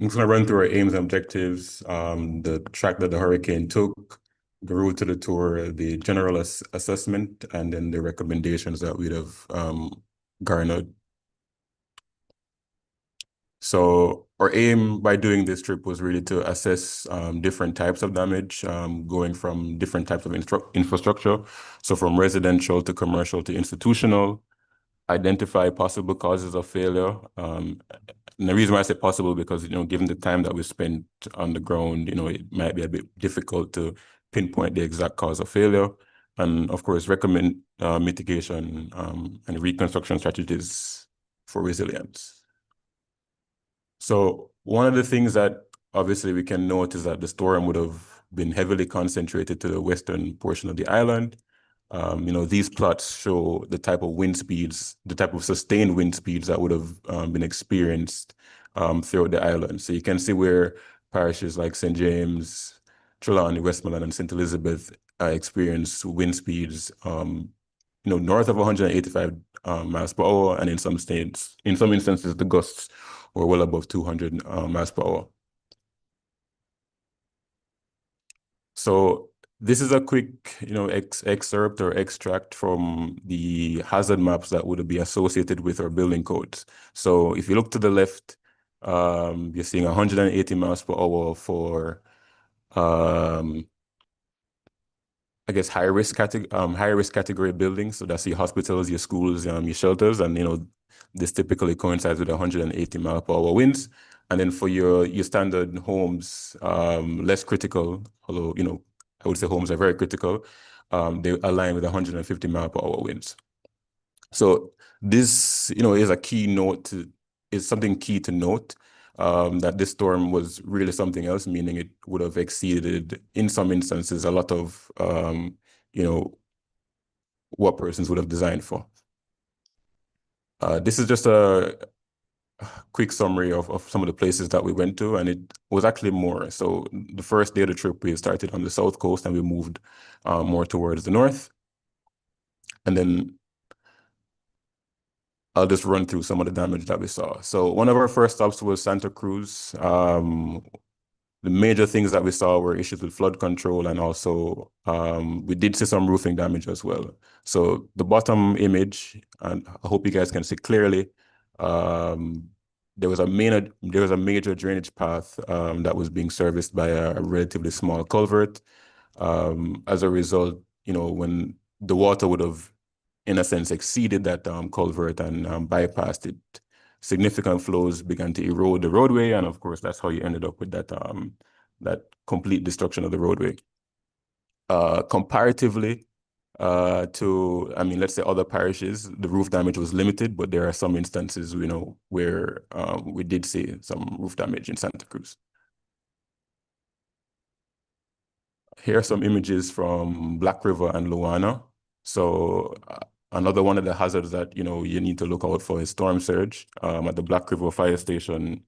I'm just gonna run through our aims and objectives, the track that the hurricane took, the route to the tour, the general assessment, and then the recommendations that we'd have garnered. So our aim by doing this trip was really to assess different types of damage, going from different types of infrastructure. So from residential to commercial to institutional, identify possible causes of failure. And the reason why I say possible because, given the time that we spent on the ground, it might be a bit difficult to pinpoint the exact cause of failure. And of course, recommend mitigation and reconstruction strategies for resilience. So one of the things that obviously we can note is that the storm would have been heavily concentrated to the western portion of the island. These plots show the type of wind speeds, the type of sustained wind speeds that would have been experienced throughout the island. So you can see where parishes like St. James, Trelawney, Westmoreland, and St. Elizabeth experience wind speeds, north of 185 miles per hour, and in some instances, the gusts were well above 200 miles per hour. So this is a quick, excerpt or extract from the hazard maps that would be associated with our building codes. So if you look to the left, you're seeing 180 miles per hour for, I guess, high risk category buildings. So that's your hospitals, your schools, your shelters, and this typically coincides with 180 mile per hour winds. And then for your standard homes, less critical, although I would say homes are very critical, they align with 150 mile per hour winds. So this, is a key note is something key to note. That this storm was really something else, meaning it would have exceeded, in some instances, a lot of, what persons would have designed for. This is just a quick summary of some of the places that we went to, and it was actually more. So the first day of the trip, we started on the south coast and we moved more towards the north. And then I'll just run through some of the damage that we saw. So one of our first stops was Santa Cruz. The major things that we saw were issues with flood control, and also we did see some roofing damage as well. So the bottom image, and I hope you guys can see clearly, there was a major drainage path that was being serviced by a relatively small culvert. As a result, when the water would have, in a sense, exceeded that culvert and bypassed it, significant flows began to erode the roadway, and of course, that's how you ended up with that complete destruction of the roadway. Comparatively to, let's say other parishes, the roof damage was limited, but there are some instances, where we did see some roof damage in Santa Cruz. Here are some images from Black River and Luana. So another one of the hazards that you need to look out for is storm surge. At the Black River Fire Station,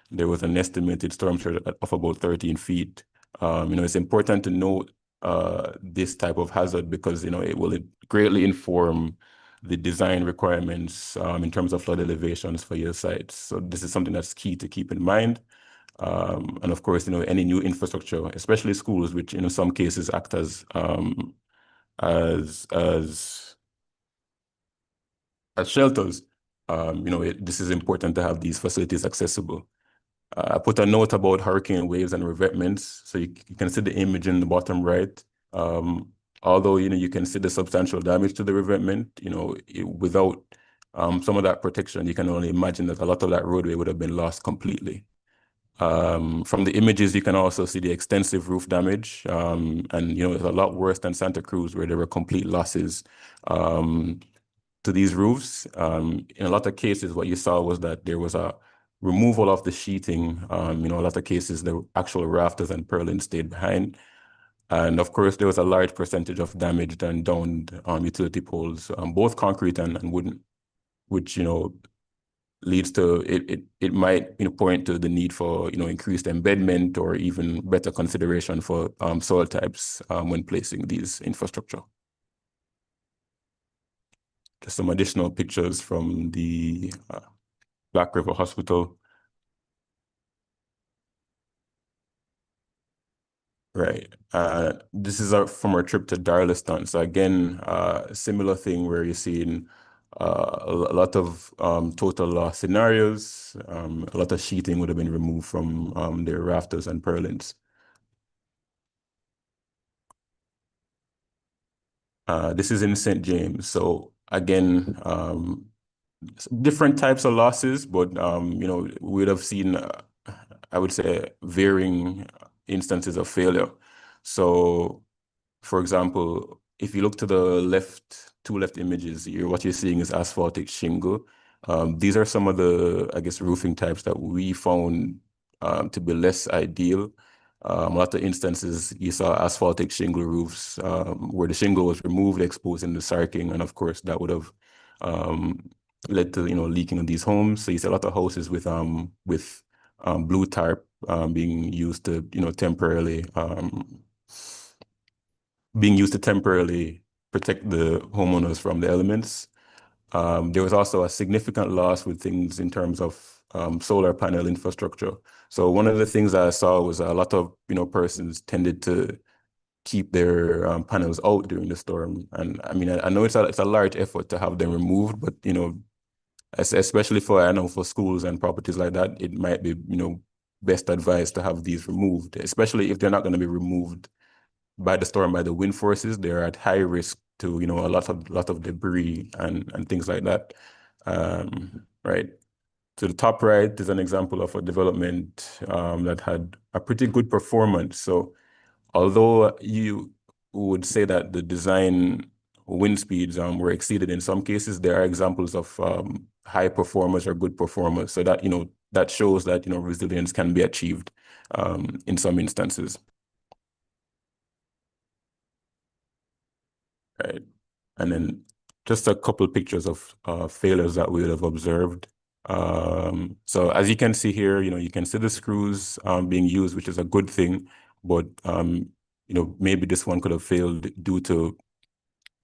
there was an estimated storm surge of about 13 feet. It's important to note this type of hazard because it will greatly inform the design requirements in terms of flood elevations for your sites. So this is something that's key to keep in mind. And of course, any new infrastructure, especially schools, which in some cases act as shelters, this is important to have these facilities accessible. I put a note about hurricane waves and revetments. So you can see the image in the bottom right. Although, you can see the substantial damage to the revetment, without some of that protection, you can only imagine that a lot of that roadway would have been lost completely. From the images, you can also see the extensive roof damage. And, it's a lot worse than Santa Cruz, where there were complete losses to these roofs. In a lot of cases, what you saw was that there was a removal of the sheeting. A lot of cases, the actual rafters and purlin stayed behind. And of course, there was a large percentage of damaged and downed utility poles, both concrete and wooden, which, leads to it might point to the need for increased embedment or even better consideration for soil types when placing these infrastructure. Just some additional pictures from the Black River Hospital. Right. This is from our trip to Darlaston. So again, similar thing where you're seeing a lot of total loss scenarios. A lot of sheeting would have been removed from their rafters and purlins. This is in St. James. So again, different types of losses, but we would have seen, I would say, varying instances of failure. So, for example, if you look to the left, two left images, what you're seeing is asphaltic shingle. These are some of the, I guess, roofing types that we found to be less ideal. A lot of instances you saw asphaltic shingle roofs where the shingle was removed, exposing the sarking, and of course that would have led to leaking of these homes. So you see a lot of houses with blue tarp being used to temporarily protect the homeowners from the elements. There was also a significant loss with things in terms of solar panel infrastructure. So one of the things I saw was a lot of persons tended to keep their panels out during the storm. And I mean, I know it's a large effort to have them removed, but especially for schools and properties like that, it might be best advised to have these removed, especially if they're not going to be removed by the storm, by the wind forces. They're at high risk to a lot of debris and things like that. Right. To the top right is an example of a development that had a pretty good performance. So although you would say that the design wind speeds were exceeded in some cases, there are examples of high performers or good performers. So that that shows that resilience can be achieved in some instances. Right. And then just a couple pictures of failures that we would have observed. So as you can see here, you can see the screws being used, which is a good thing, but maybe this one could have failed due to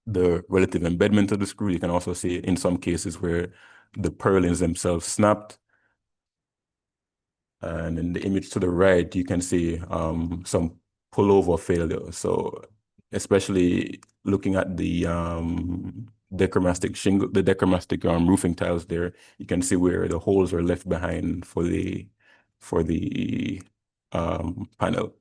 the relative embedment of the screw. You can also see in some cases where the purlins themselves snapped. And in the image to the right, you can see some pullover failure. So especially looking at the dechromatic shingle, the dechromatic roofing tiles there, you can see where the holes are left behind for the panel.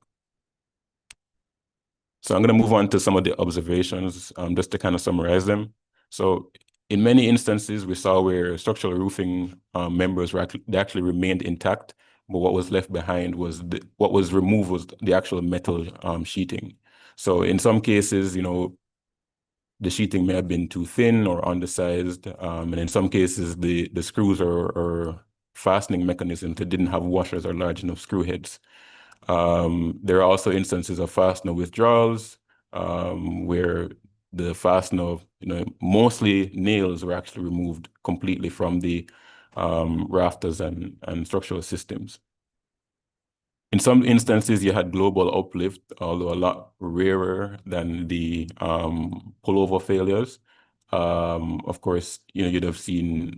So I'm going to move on to some of the observations just to kind of summarize them. So in many instances, we saw where structural roofing members they actually remained intact, but what was left behind was what was removed was the actual metal sheeting. So in some cases, the sheeting may have been too thin or undersized, and in some cases, the screws or fastening mechanisms that didn't have washers or large enough screw heads. There are also instances of fastener withdrawals where the fastener, mostly nails were actually removed completely from the rafters and structural systems. In some instances, you had global uplift, although a lot rarer than the pullover failures. Of course, you'd have seen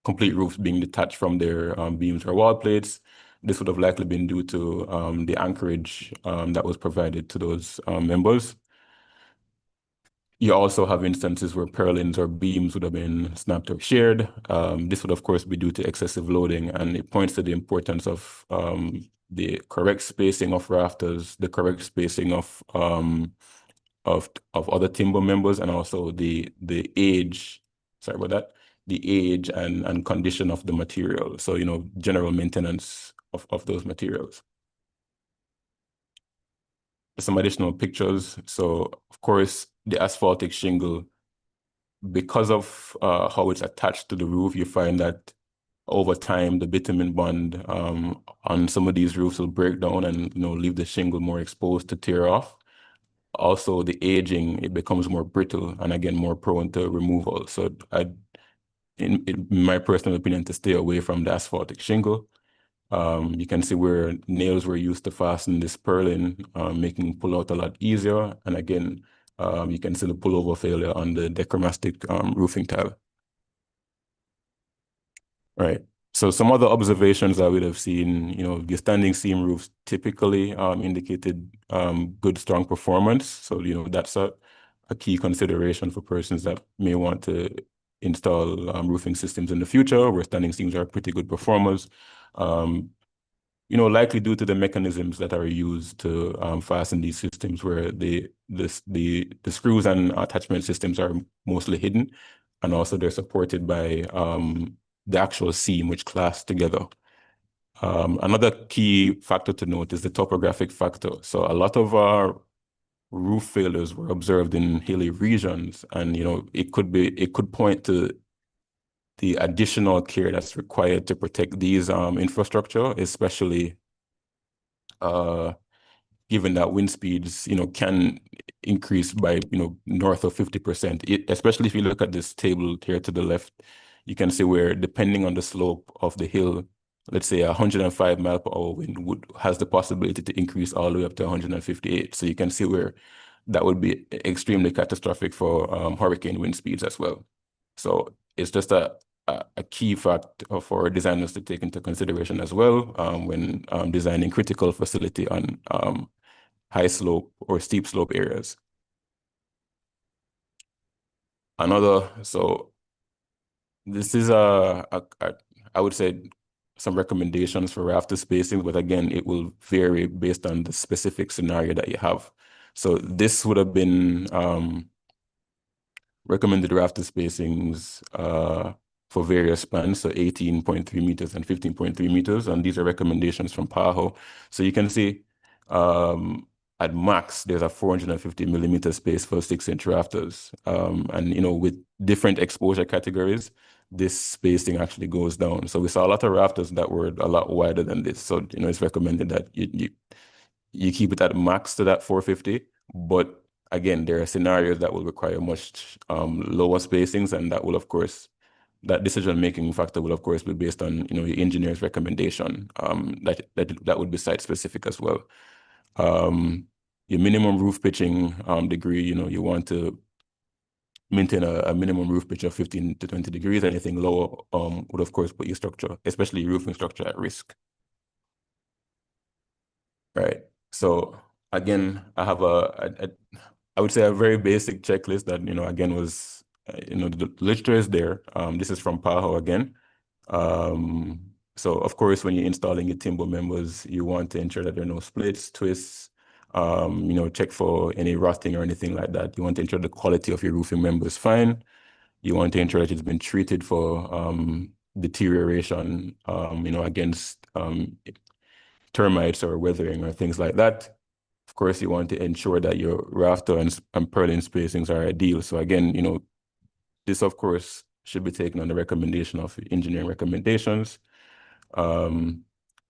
complete roofs being detached from their beams or wall plates. This would have likely been due to the anchorage that was provided to those members. You also have instances where purlins or beams would have been snapped or sheared. This would, of course, be due to excessive loading, and it points to the importance of the correct spacing of rafters, the correct spacing of other timber members, and also the age. Sorry about that. The age and condition of the material. So general maintenance of those materials. Some additional pictures. So of course, the asphaltic shingle, because of how it's attached to the roof, you find that over time the bitumen bond on some of these roofs will break down and leave the shingle more exposed to tear off. Also, the aging, it becomes more brittle and again more prone to removal. So in my personal opinion, to stay away from the asphaltic shingle. You can see where nails were used to fasten this purlin, making pull out a lot easier. And again, you can see the pullover failure on the dechromatic roofing tile. Right. So some other observations I would have seen, your standing seam roofs typically indicated good, strong performance. So, that's a key consideration for persons that may want to install roofing systems in the future, where standing seams are pretty good performers. Likely due to the mechanisms that are used to fasten these systems, where the screws and attachment systems are mostly hidden, and also they're supported by the actual seam, which clasp together. Another key factor to note is the topographic factor. So a lot of our roof failures were observed in hilly regions, and it could point to the additional care that's required to protect these infrastructure, especially given that wind speeds, can increase by, north of 50%. Especially if you look at this table here to the left, you can see where, depending on the slope of the hill, let's say 105 mile per hour wind has the possibility to increase all the way up to 158. So you can see where that would be extremely catastrophic for hurricane wind speeds as well. So it's just a key fact for designers to take into consideration as well when designing critical facility on high slope or steep slope areas. So this is I would say some recommendations for rafter spacing, but again, it will vary based on the specific scenario that you have. So this would have been recommended rafter spacings for various spans, so 18.3 meters and 15.3 meters, and these are recommendations from PAHO. So you can see at max, there's a 450 millimeter space for 6-inch rafters. And, with different exposure categories, this spacing actually goes down. So we saw a lot of rafters that were a lot wider than this. So, it's recommended that you keep it at max to that 450, but again, there are scenarios that will require much lower spacings, and that will, of course, that decision-making factor will, of course, be based on, your engineer's recommendation. That would be site-specific as well. Your minimum roof pitching degree, you want to maintain a minimum roof pitch of 15 to 20 degrees. Anything lower would, of course, put your structure, especially your roofing structure, at risk. Right. So again, I have I would say a very basic checklist that, again, was, the literature is there. This is from PAHO again. So of course, when you're installing your timber members, you want to ensure that there are no splits, twists, check for any rotting or anything like that. You want to ensure the quality of your roofing member is fine. You want to ensure that it's been treated for deterioration, against termites or weathering or things like that. Of course, you want to ensure that your rafter and purlin spacings are ideal. So again, this, of course, should be taken on the recommendation of engineering recommendations.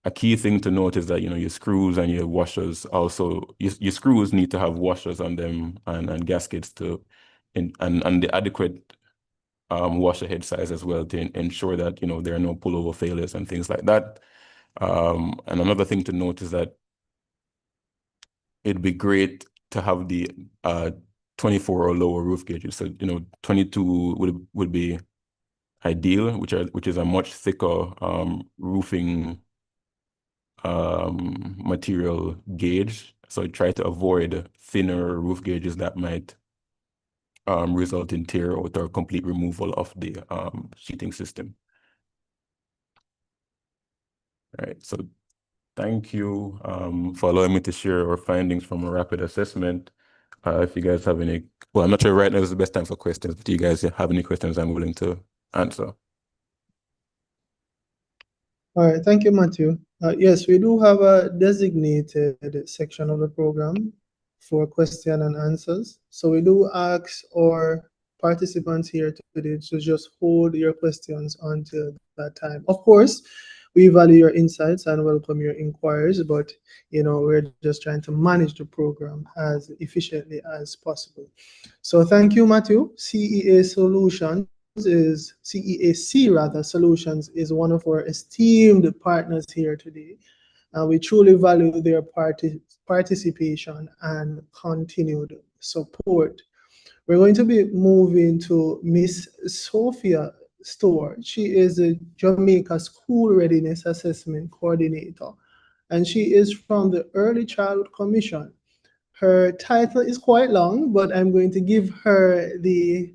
A key thing to note is that, your screws and your washers also, your screws need to have washers on them and gaskets and the adequate washer head size as well to ensure that, there are no pullover failures and things like that. And another thing to note is that it'd be great to have the 24 or lower roof gauges. So, 22 would be ideal, which is a much thicker roofing material gauge. So try to avoid thinner roof gauges that might result in tear out or complete removal of the sheeting system. All right, so thank you for allowing me to share our findings from a rapid assessment. If you guys have any, well, I'm not sure right now is the best time for questions, but do you guys have any questions I'm willing to answer? All right, thank you, Matthew. Yes, we do have a designated section of the program for question and answers. So we do ask our participants here today to just hold your questions until that time. Of course, we value your insights and welcome your inquiries, but we're just trying to manage the program as efficiently as possible. So thank you, Matthew. CEAC Solutions is one of our esteemed partners here today. We truly value their participation and continued support. We're going to be moving to Miss Sophia Stewart. She is a Jamaica School Readiness Assessment Coordinator, and she is from the Early Childhood Commission. Her title is quite long, but I'm going to give her the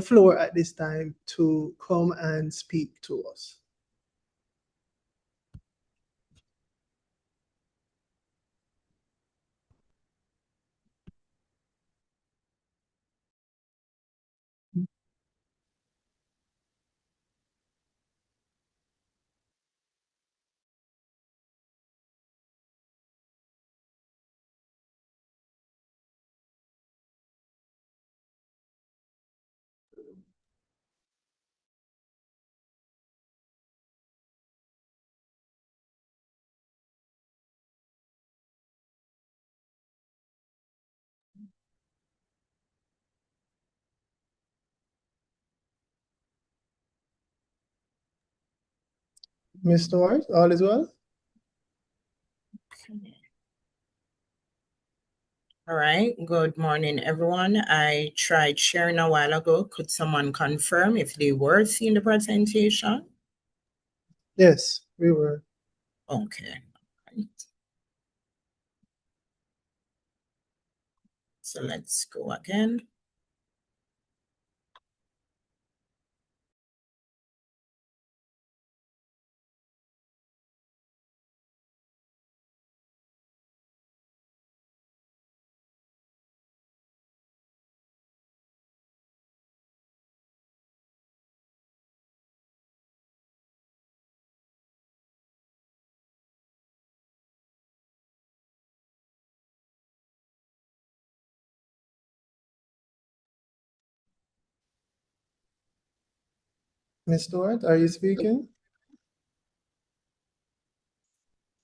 floor at this time to come and speak to us. Ms. Stewart, all is well? All right, good morning, everyone. I tried sharing a while ago. Could someone confirm if they were seeing the presentation? Yes, we were. Okay. Right. So let's go again. Ms. Stewart, are you speaking?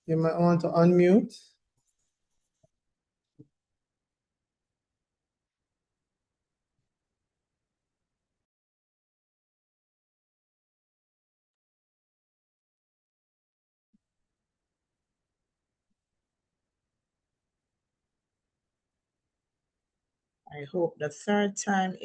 You might want to unmute. I hope the third time.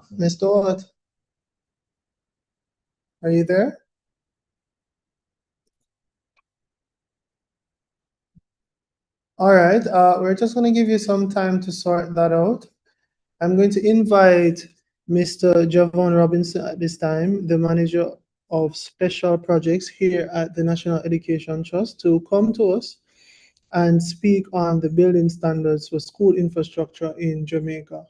Ms. Stewart, are you there? All right, we're just going to give you some time to sort that out. I'm going to invite Mr. Javon Robinson at this time, the manager of special projects here at the National Education Trust, to come to us and speak on the building standards for school infrastructure in Jamaica.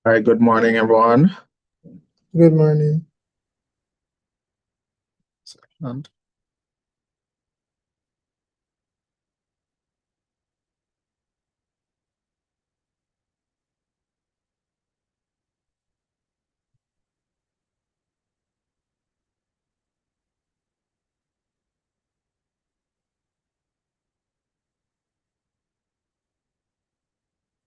All right, good morning, everyone. Good morning. Second.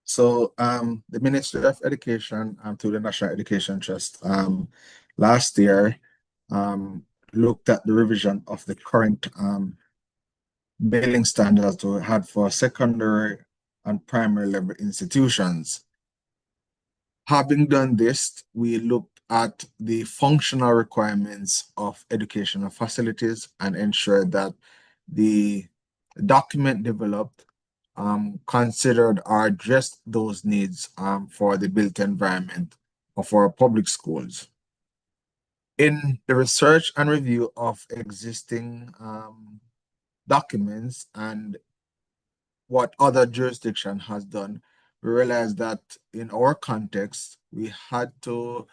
So the Ministry of Education through the National Education Trust last year looked at the revision of the current building standards we had for secondary and primary level institutions. Having done this, we looked at the functional requirements of educational facilities and ensured that the document developed considered or addressed those needs for the built environment or for public schools. In the research and review of existing documents and what other jurisdiction has done, we realized that in our context, we had to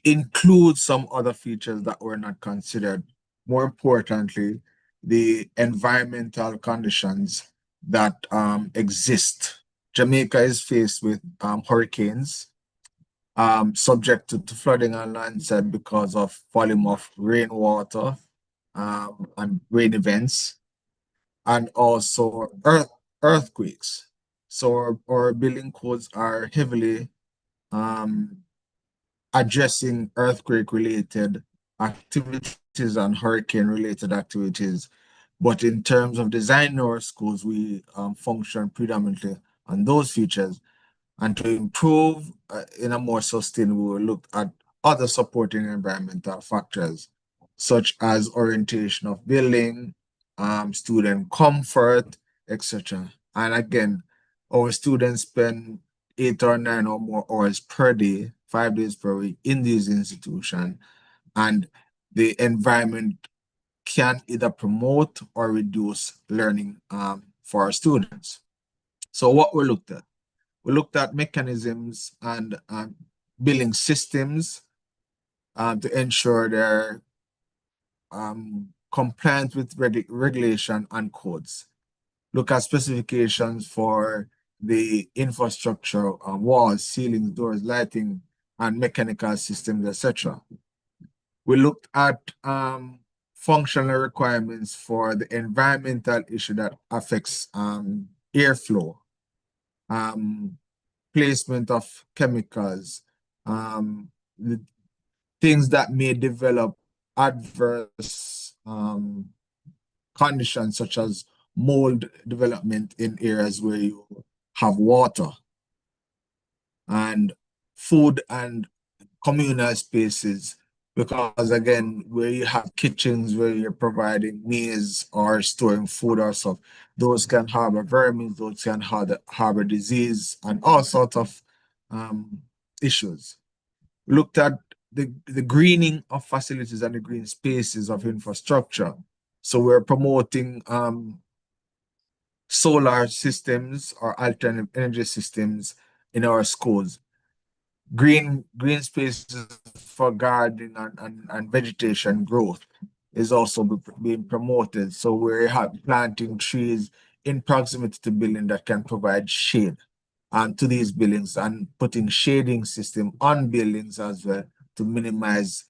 include some other features that were not considered. More importantly, the environmental conditions that exist. Jamaica is faced with hurricanes, subject to flooding and landslide because of volume of rainwater and rain events, and also earthquakes. So our building codes are heavily addressing earthquake-related activities and hurricane-related activities. But in terms of designing our schools, we function predominantly on those features. And to improve in a more sustainable way, we looked at other supporting environmental factors, such as orientation of building, student comfort, etc. And again, our students spend 8 or 9 or more hours per day, 5 days per week in these institutions, and the environment can either promote or reduce learning for our students. So what we looked at? We looked at mechanisms and billing systems to ensure they're compliant with regulation and codes. Look at specifications for the infrastructure, walls, ceilings, doors, lighting, and mechanical systems, etc. We looked at functional requirements for the environmental issue that affects airflow, placement of chemicals, the things that may develop adverse conditions such as mold development in areas where you have water, and food and communal spaces, because again, where you have kitchens where you're providing meals or storing food or stuff, those can harbor vermin, those can harbor disease and all sorts of issues. Looked at the greening of facilities and the green spaces of infrastructure. So we're promoting solar systems or alternative energy systems in our schools. Green spaces for gardening and vegetation growth is also being promoted. So we're planting trees in proximity to buildings that can provide shade to these buildings, and putting shading system on buildings as well to minimize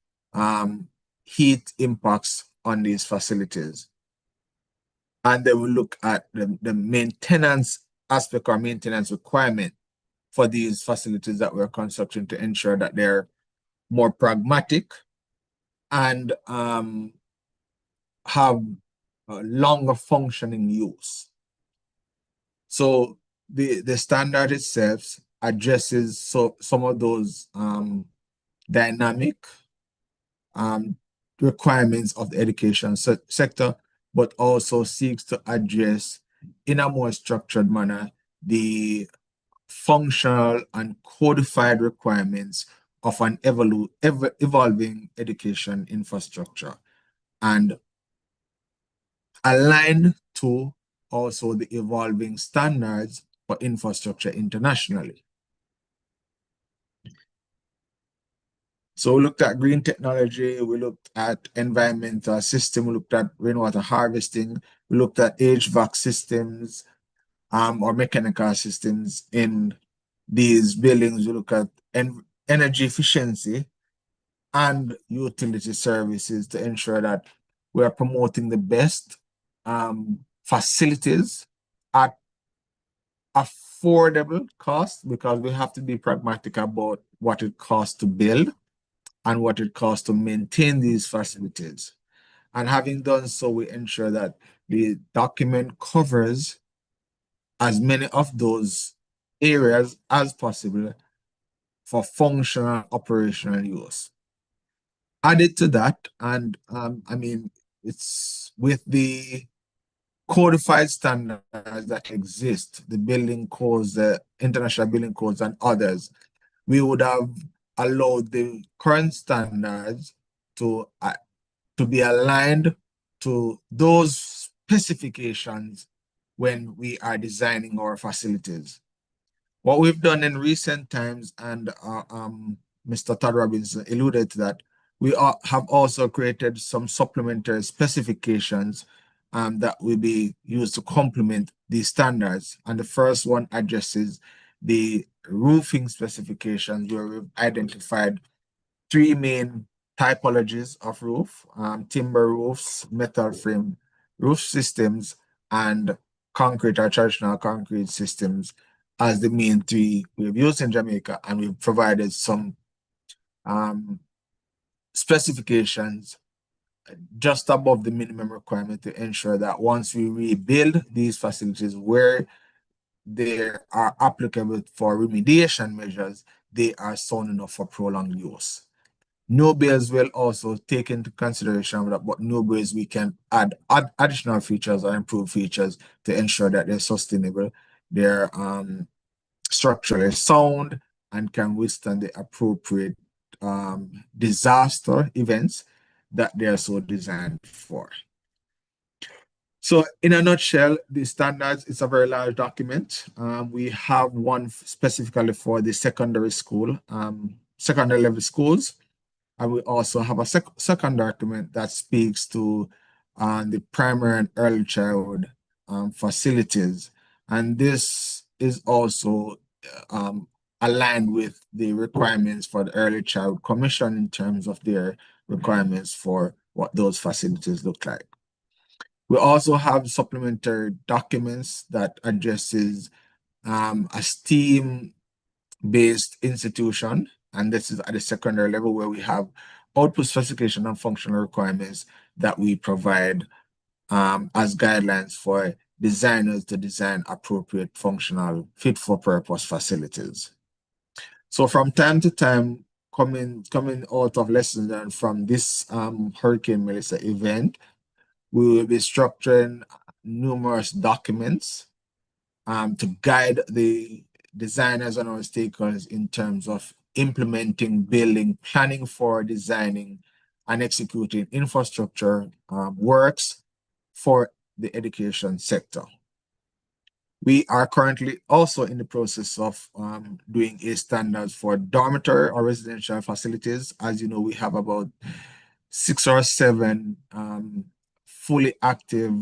heat impacts on these facilities. And then we look at the maintenance aspect or maintenance requirement for these facilities that we're constructing to ensure that they're more pragmatic and have longer functioning use. So the standard itself addresses some of those dynamic requirements of the education sector, but also seeks to address in a more structured manner the functional and codified requirements of an evolving education infrastructure, and aligned to also the evolving standards for infrastructure internationally. So we looked at green technology, we looked at environmental system, we looked at rainwater harvesting, we looked at HVAC systems or mechanical systems in these buildings. We look at energy efficiency and utility services to ensure that we are promoting the best facilities at affordable cost, because we have to be pragmatic about what it costs to build and what it costs to maintain these facilities. And having done so, we ensure that the document covers as many of those areas as possible for functional operational use. Added to that, and I mean, it's with the codified standards that exist, the building codes, the international building codes and others, we would have allowed the current standards to be aligned to those specifications when we are designing our facilities. What we've done in recent times, and Mr. Todd Robinson alluded to that, we have also created some supplementary specifications that will be used to complement these standards. And the first one addresses the roofing specifications, where we've identified three main typologies of roof: timber roofs, metal frame roof systems, and concrete or traditional concrete systems as the main three we've used in Jamaica. And we've provided some specifications just above the minimum requirement to ensure that once we rebuild these facilities where they are applicable for remediation measures, they are sound enough for prolonged use. No bills will also take into consideration that, but no bills we can add additional features or improve features to ensure that they're sustainable, they're structurally sound, and can withstand the appropriate disaster events that they are so designed for. So in a nutshell, the standards is a very large document. We have one specifically for the secondary school, secondary level schools. And we also have a second document that speaks to the primary and early childhood facilities. And this is also aligned with the requirements for the Early Childhood Commission in terms of their requirements for what those facilities look like. We also have supplementary documents that addresses a STEAM-based institution, and this is at the secondary level, where we have output specification and functional requirements that we provide as guidelines for designers to design appropriate functional fit-for-purpose facilities. So from time to time, coming out of lessons learned from this Hurricane Melissa event, we will be structuring numerous documents to guide the designers and our stakeholders in terms of implementing, building, planning for, designing, and executing infrastructure works for the education sector. We are currently also in the process of doing a standards for dormitory or residential facilities. As you know, we have about 6 or 7 fully active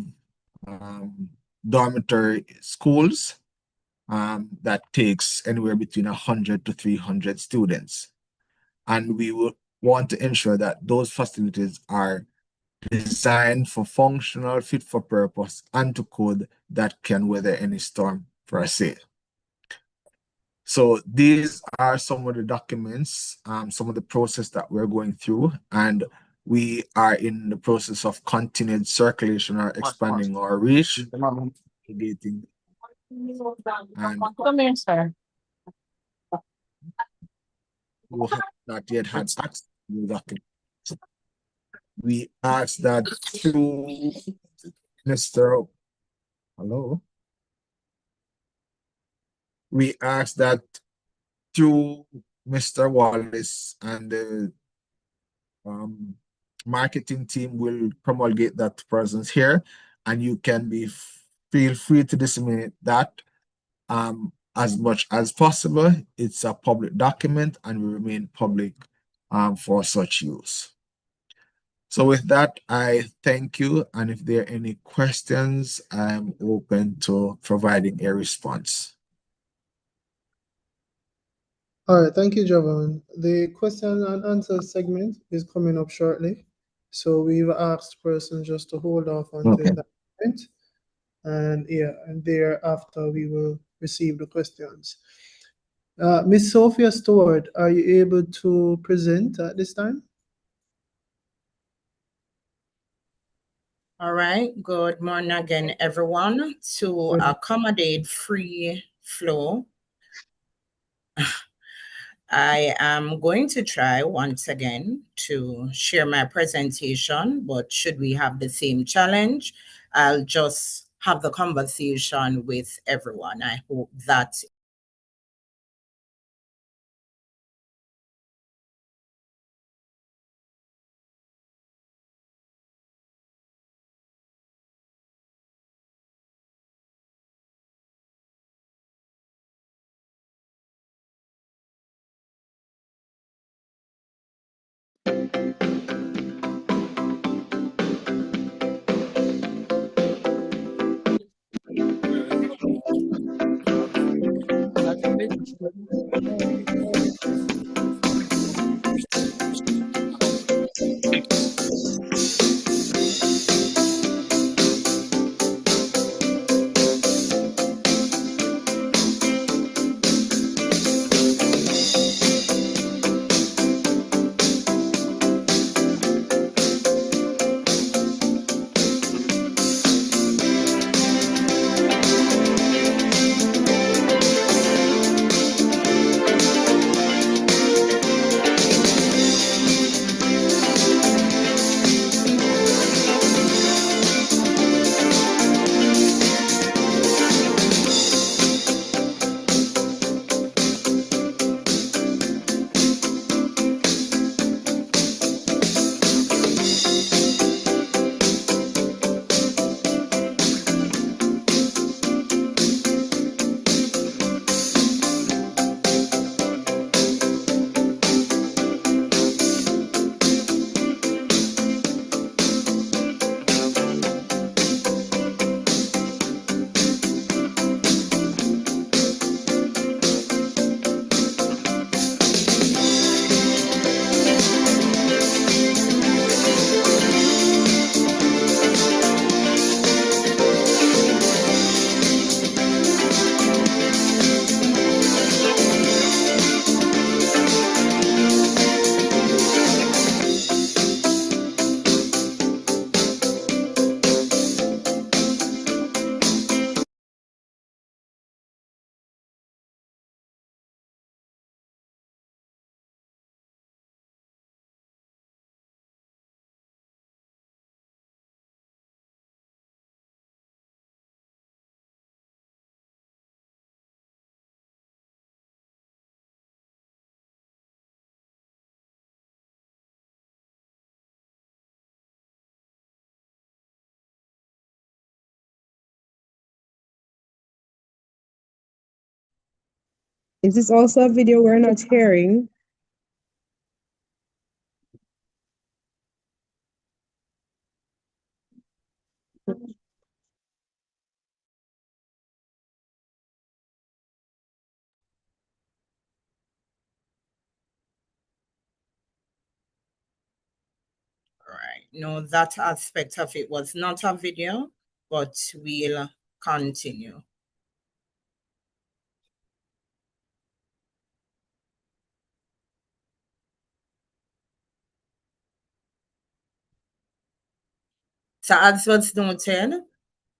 dormitory schools that takes anywhere between 100 to 300 students. And we will want to ensure that those facilities are designed for functional, fit for purpose, and to code that can weather any storm per se. So these are some of the documents, some of the process that we're going through, and we are in the process of continued circulation or expanding our reach. And Come here, sir. who have not yet had access to the document. We ask that through Mr. Hello. We ask that through Mr. Wallace and the marketing team will promulgate that presence here, and you can feel free to disseminate that as much as possible. It's a public document and will remain public for such use. So with that, I thank you. And if there are any questions, I'm open to providing a response. All right, thank you, Javon. The question and answer segment is coming up shortly. So we've asked persons just to hold off until that point. And yeah, and thereafter we will receive the questions. Ms. Sophia Stewart, are you able to present at this time? All right, good morning again, everyone. To accommodate free flow, I am going to try once again to share my presentation, but should we have the same challenge, I'll just have the conversation with everyone. I hope that Is this also a video we're not hearing? Right. No, that aspect of it was not a video, but we'll continue. So as was noted,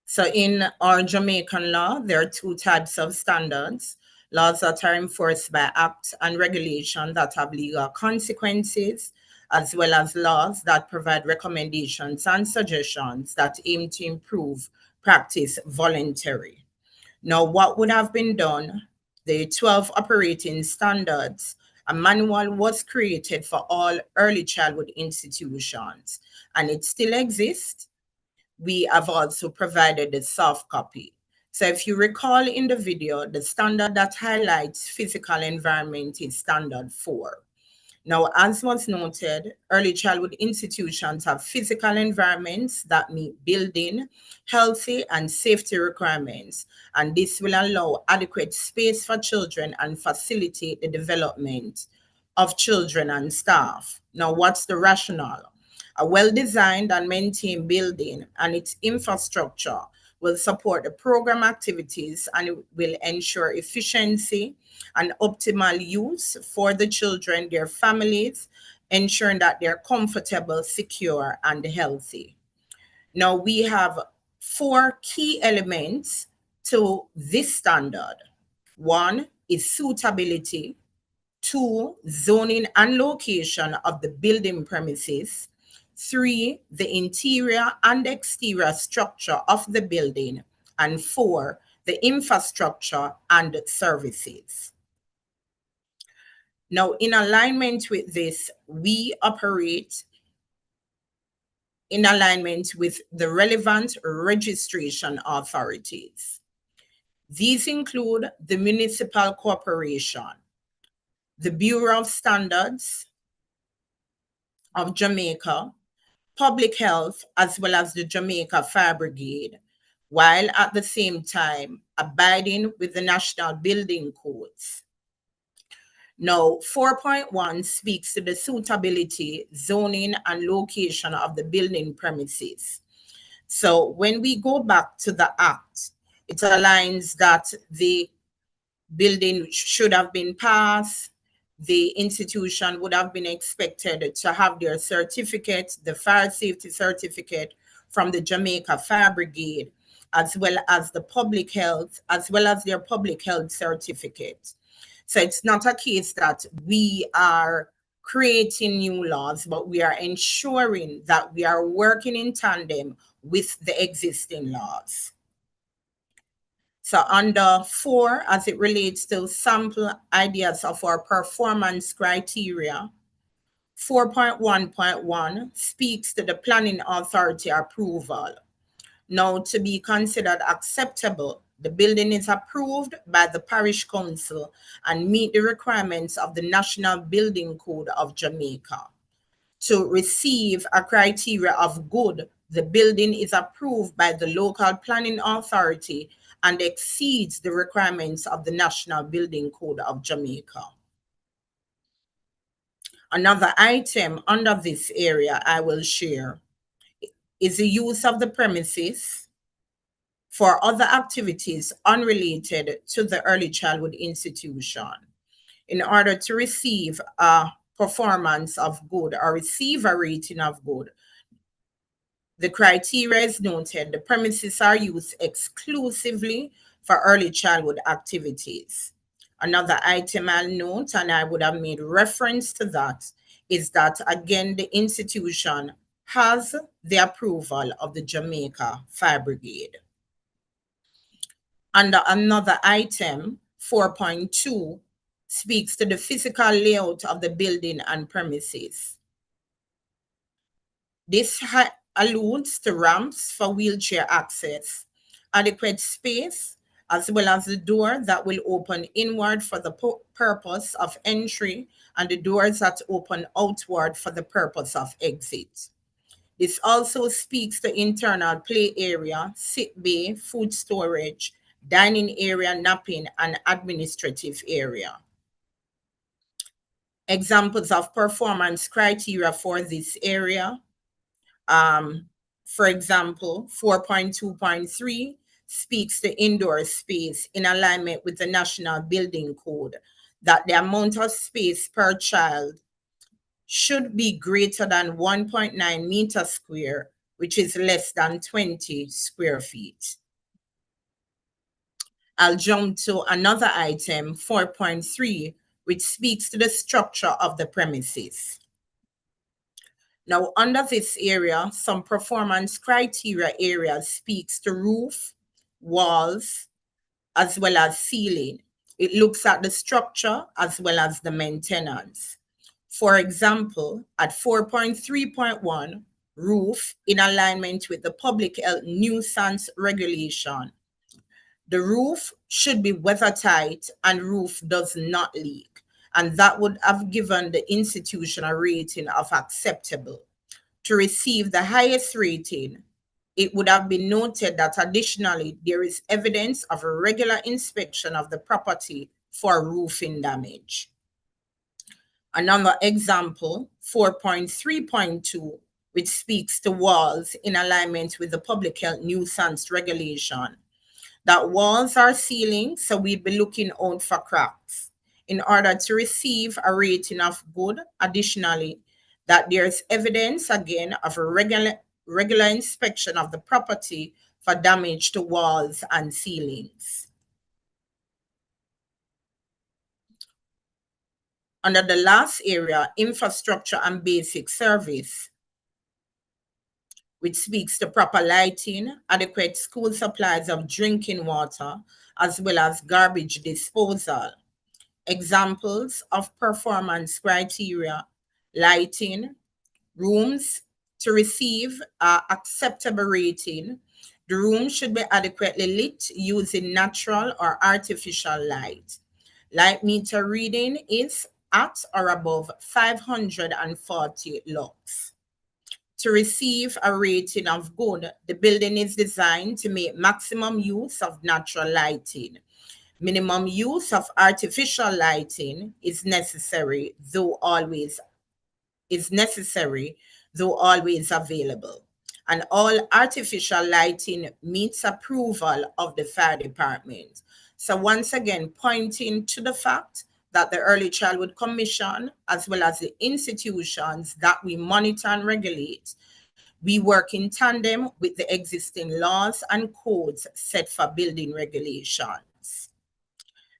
so in our Jamaican law, there are two types of standards: laws that are enforced by act and regulation that have legal consequences, as well as laws that provide recommendations and suggestions that aim to improve practice voluntary. Now, what would have been done? The 12 operating standards, a manual was created for all early childhood institutions, and it still exists. We have also provided a soft copy. So if you recall in the video, the standard that highlights physical environment is standard 4. Now, as was noted, early childhood institutions have physical environments that meet building, healthy, and safety requirements, and this will allow adequate space for children and facilitate the development of children and staff. Now, what's the rationale? A well-designed and maintained building and its infrastructure will support the program activities, and it will ensure efficiency and optimal use for the children, their families, ensuring that they're comfortable, secure, and healthy. Now, we have 4 key elements to this standard. 1 is suitability. 2, zoning and location of the building premises. 3, the interior and exterior structure of the building. And 4, the infrastructure and services. Now, in alignment with this, we operate in alignment with the relevant registration authorities. These include the Municipal Corporation, the Bureau of Standards, of Jamaica, public health, as well as the Jamaica Fire Brigade, while at the same time abiding with the National Building Codes. Now, 4.1 speaks to the suitability, zoning, and location of the building premises. So when we go back to the Act, it aligns that the building should have been passed, the institution would have been expected to have their certificate, the fire safety certificate from the Jamaica Fire Brigade, as well as the public health, as well as their public health certificate. So it's not a case that we are creating new laws, but we are ensuring that we are working in tandem with the existing laws. So under 4, as it relates to sample ideas of our performance criteria, 4.1.1 speaks to the planning authority approval. Now, to be considered acceptable, the building is approved by the parish council and meet the requirements of the National Building Code of Jamaica. To receive a criteria of good, the building is approved by the local planning authority and exceeds the requirements of the National Building Code of Jamaica. Another item under this area I will share is the use of the premises for other activities unrelated to the early childhood institution. In order to receive a performance of good or receive a rating of good, the criteria is noted. The premises are used exclusively for early childhood activities. Another item I'll note, and I would have made reference to that, is that again, the institution has the approval of the Jamaica Fire Brigade. Under another item, 4.2, speaks to the physical layout of the building and premises. This alludes to ramps for wheelchair access, adequate space, as well as the door that will open inward for the purpose of entry and the doors that open outward for the purpose of exit. This also speaks to internal play area, sick bay, food storage, dining area, napping, and administrative area. Examples of performance criteria for this area. For example, 4.2.3 speaks to indoor space in alignment with the National Building Code, that the amount of space per child should be greater than 1.9 meters square, which is less than 20 square feet. I'll jump to another item, 4.3, which speaks to the structure of the premises. Now, under this area, some performance criteria areas speaks to roof, walls, as well as ceiling. It looks at the structure as well as the maintenance. For example, at 4.3.1, roof in alignment with the public health nuisance regulation. The roof should be weathertight and roof does not leak. And that would have given the institution a rating of acceptable. To receive the highest rating, it would have been noted that additionally, there is evidence of a regular inspection of the property for roofing damage. Another example, 4.3.2, which speaks to walls in alignment with the public health nuisance regulation. That walls are ceilings, so we'd be looking out for cracks. In order to receive a rating of good, additionally, that there's evidence again of a regular inspection of the property for damage to walls and ceilings. Under the last area, infrastructure and basic service, which speaks to proper lighting, adequate school supplies of drinking water, as well as garbage disposal. Examples of performance criteria: lighting, rooms to receive acceptable rating. The room should be adequately lit using natural or artificial light. Light meter reading is at or above 540 lux. To receive a rating of good, the building is designed to make maximum use of natural lighting. Minimum use of artificial lighting is necessary, though always available. And all artificial lighting meets approval of the fire department. So once again, pointing to the fact that the Early Childhood Commission, as well as the institutions that we monitor and regulate, we work in tandem with the existing laws and codes set for building regulations.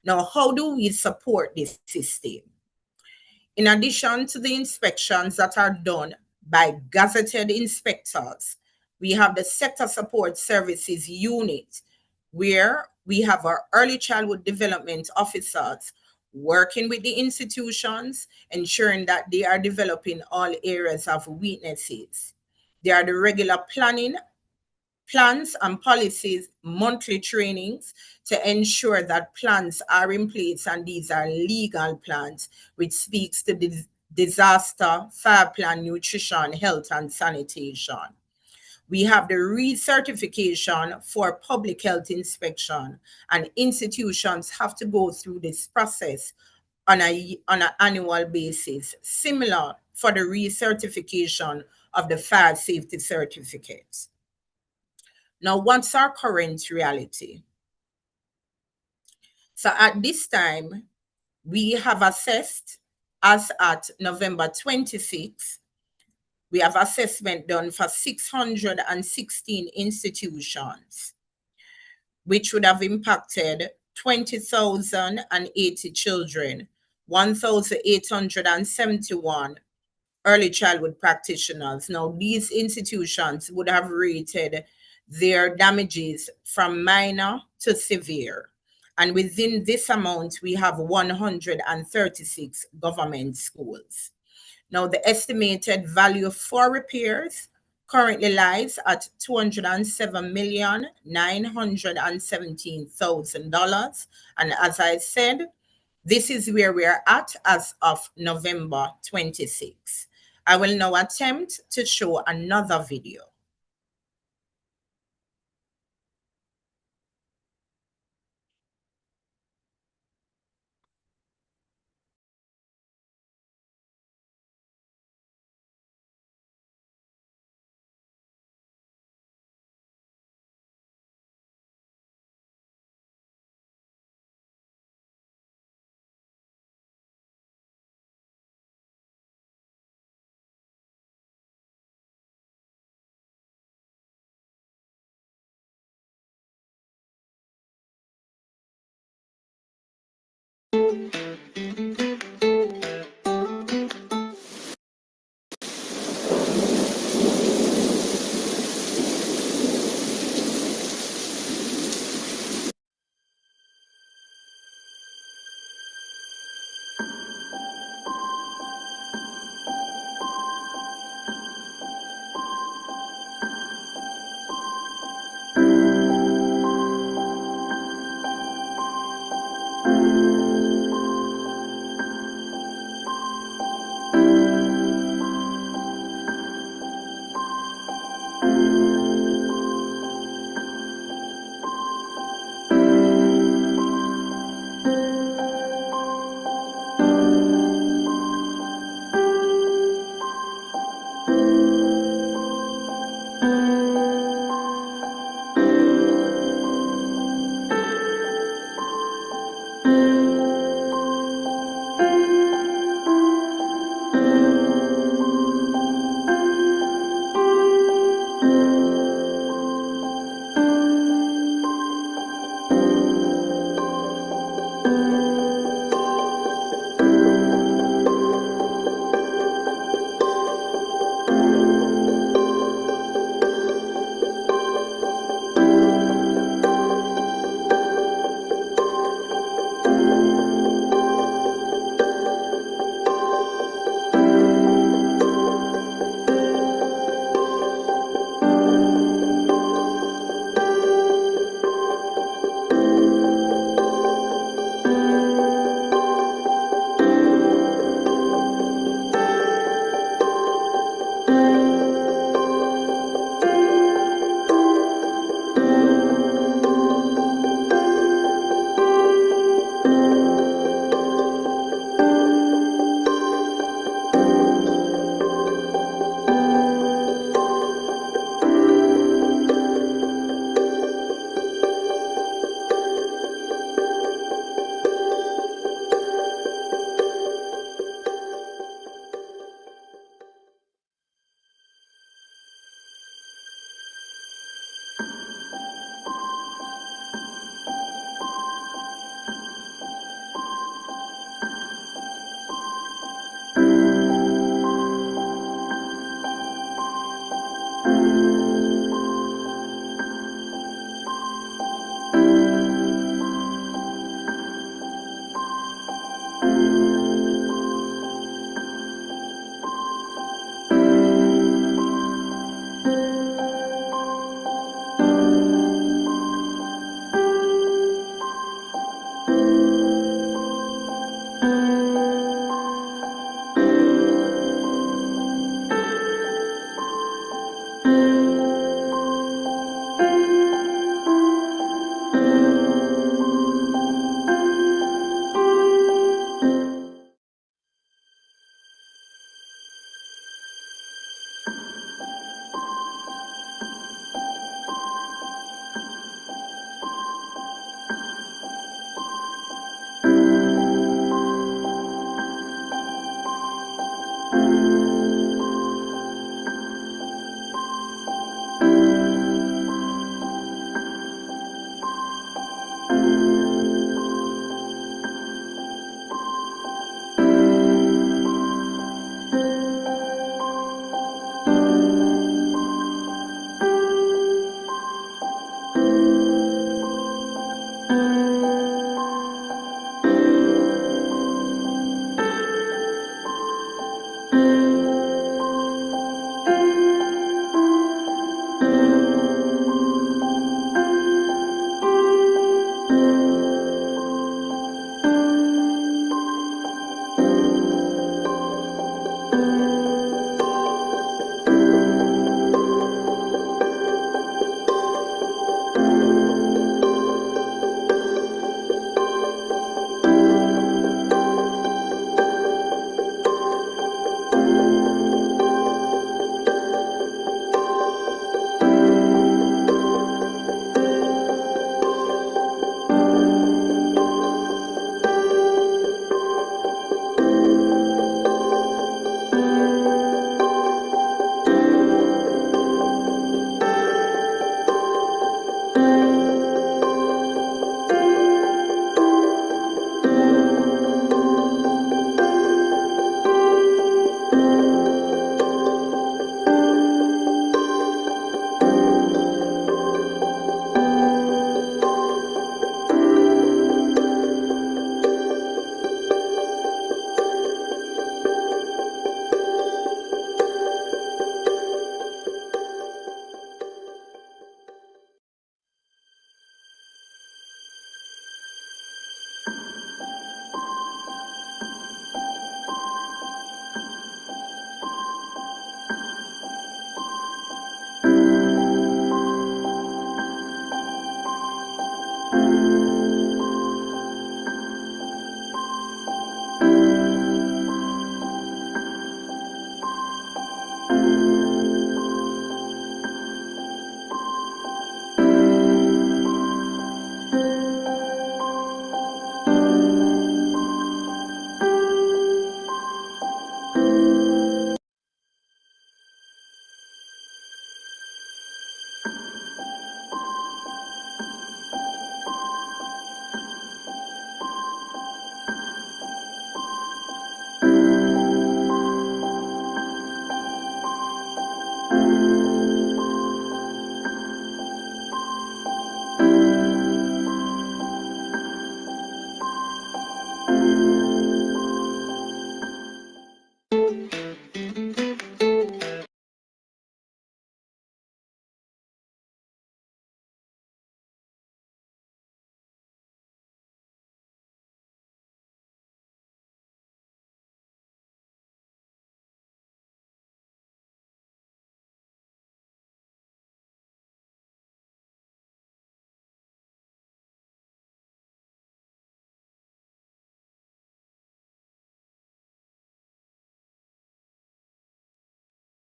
Now, how do we support this system? In addition to the inspections that are done by gazetted inspectors, we have the Sector Support Services Unit, where we have our early childhood development officers working with the institutions, ensuring that they are developing all areas of weaknesses. There are the regular plans and policies, monthly trainings to ensure that plans are in place, and these are legal plans, which speaks to the disaster, fire plan, nutrition, health, and sanitation. We have the recertification for public health inspection, and institutions have to go through this process on an annual basis, similar for the recertification of the fire safety certificates. Now, what's our current reality? So at this time, we have assessed, as at November 26th, we have assessment done for 616 institutions, which would have impacted 20,080 children, 1,871 early childhood practitioners. Now, these institutions would have rated their damages from minor to severe. And within this amount, we have 136 government schools. Now, the estimated value for repairs currently lies at $207,917,000. And as I said, this is where we are at as of November 26. I will now attempt to show another video.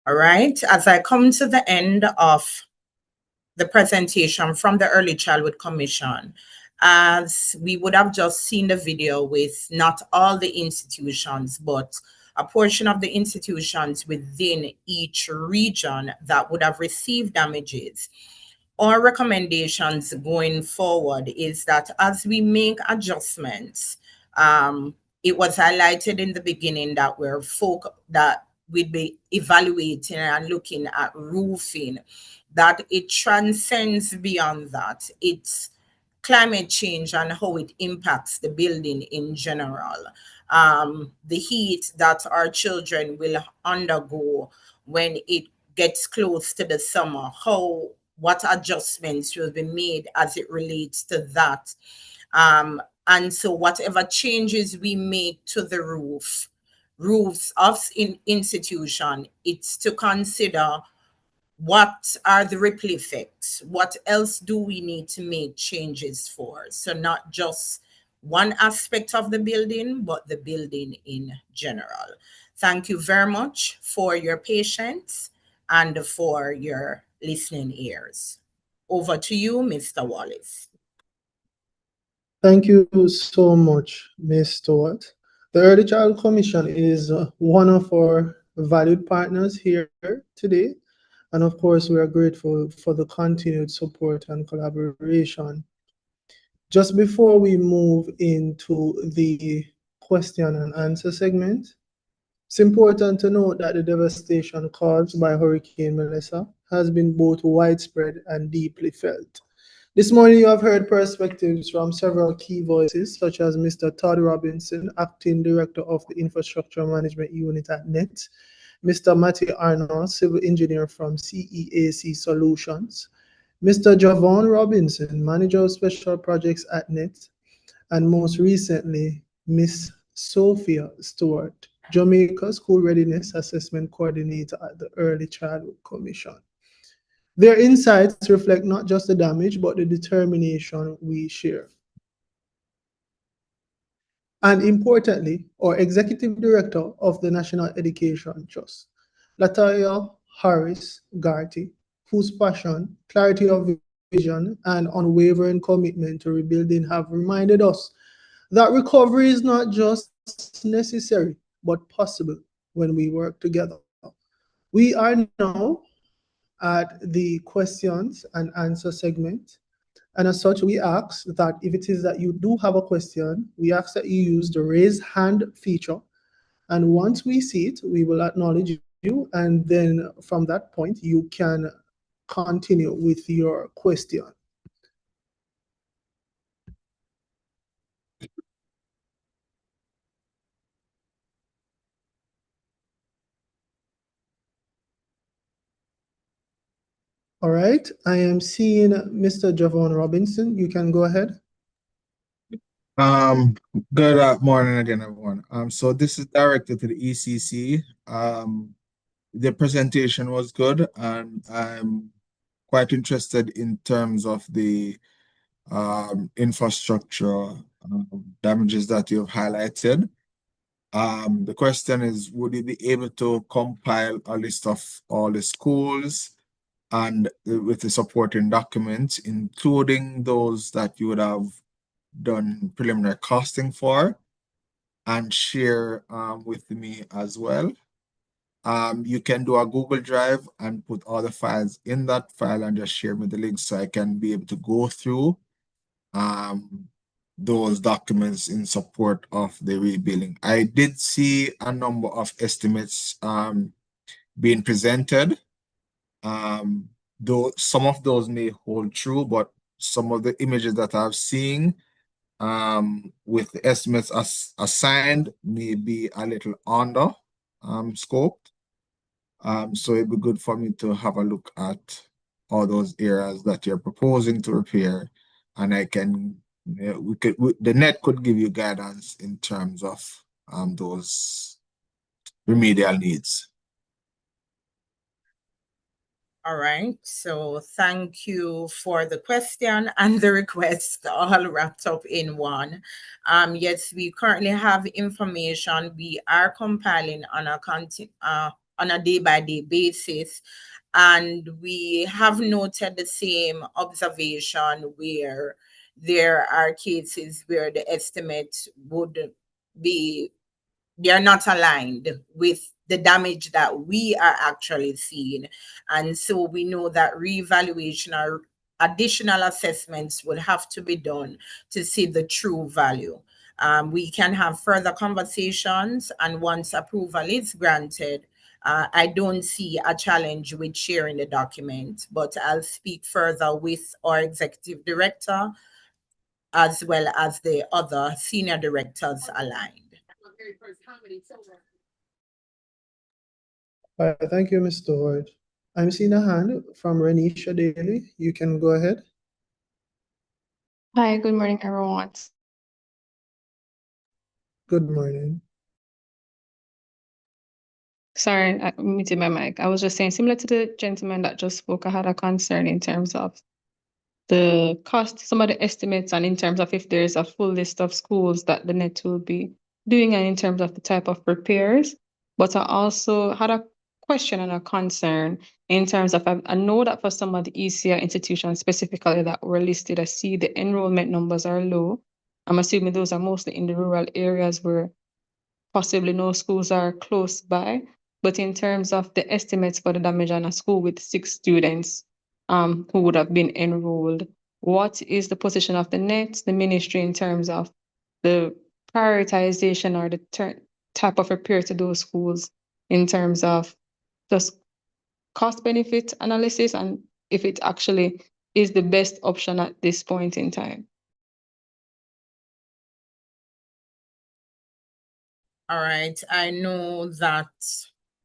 All right, as I come to the end of the presentation from the Early Childhood Commission, as we would have just seen the video with not all the institutions, but a portion of the institutions within each region that would have received damages. Our recommendations going forward is that as we make adjustments, it was highlighted in the beginning that that we'd be evaluating and looking at roofing, that it transcends beyond that. It's climate change and how it impacts the building in general. The heat that our children will undergo when it gets close to the summer, what adjustments will be made as it relates to that. And so whatever changes we make to the roofs of institution, it's to consider what are the ripple effects? What else do we need to make changes for? So not just one aspect of the building, but the building in general. Thank you very much for your patience and for your listening ears. Over to you, Mr. Wallace. Thank you so much, Ms. Stewart. The Early Childhood Commission is one of our valued partners here today. And of course, we are grateful for the continued support and collaboration. Just before we move into the question and answer segment, it's important to note that the devastation caused by Hurricane Melissa has been both widespread and deeply felt. This morning, you have heard perspectives from several key voices, such as Mr. Todd Robinson, Acting Director of the Infrastructure Management Unit at NET, Mr. Matthew Arnold, Civil Engineer from CEAC Solutions, Mr. Javon Robinson, Manager of Special Projects at NET, and most recently, Ms. Sophia Stewart, Jamaica School Readiness Assessment Coordinator at the Early Childhood Commission. Their insights reflect not just the damage, but the determination we share. And importantly, our Executive Director of the National Education Trust, Latoya Harris Garty, whose passion, clarity of vision, and unwavering commitment to rebuilding have reminded us that recovery is not just necessary, but possible when we work together. We are now at the questions and answer segment. And as such, we ask that if it is that you do have a question, we ask that you use the raise hand feature. And once we see it, we will acknowledge you. And then from that point, you can continue with your question. All right, I am seeing Mr. Javon Robinson. You can go ahead. Good morning again, everyone. So this is directed to the ECC. The presentation was good, and I'm quite interested in terms of the infrastructure damages that you've highlighted. The question is, would you be able to compile a list of all the schools and with the supporting documents, including those that you would have done preliminary costing for, and share with me as well? You can do a Google Drive and put all the files in that file and just share me the link so I can be able to go through those documents in support of the rebuilding. I did see a number of estimates being presented. Though some of those may hold true, but some of the images that I've seen with the estimates assigned may be a little under scoped. So it'd be good for me to have a look at all those areas that you're proposing to repair, and I can the NET could give you guidance in terms of those remedial needs. All right, so thank you for the question and the request all wrapped up in one. Yes, we currently have information. We are compiling on on a day-by-day basis. And we have noted the same observation where there are cases where the estimate would be, they are not aligned with the damage that we are actually seeing. And so we know that reevaluation or additional assessments will have to be done to see the true value. We can have further conversations, and once approval is granted, I don't see a challenge with sharing the document, but I'll speak further with our executive director as well as the other senior directors aligned. Thank you, Mr. Ward. I'm seeing a hand from Renisha Daly. You can go ahead. Hi, good morning, everyone. Good morning. Sorry, I muted my mic. I was just saying, similar to the gentleman that just spoke, I had a concern in terms of the cost, some of the estimates, and in terms of if there's a full list of schools that the net will be doing, and in terms of the type of repairs. But I also had a question and a concern in terms of, I know that for some of the ECR institutions specifically that were listed, I see the enrollment numbers are low. I'm assuming those are mostly in the rural areas where possibly no schools are close by. But in terms of the estimates for the damage on a school with 6 students who would have been enrolled, what is the position of the net, the ministry, in terms of the prioritization or the type of repair to those schools in terms of just cost benefit analysis, and if it actually is the best option at this point in time? All right, I know that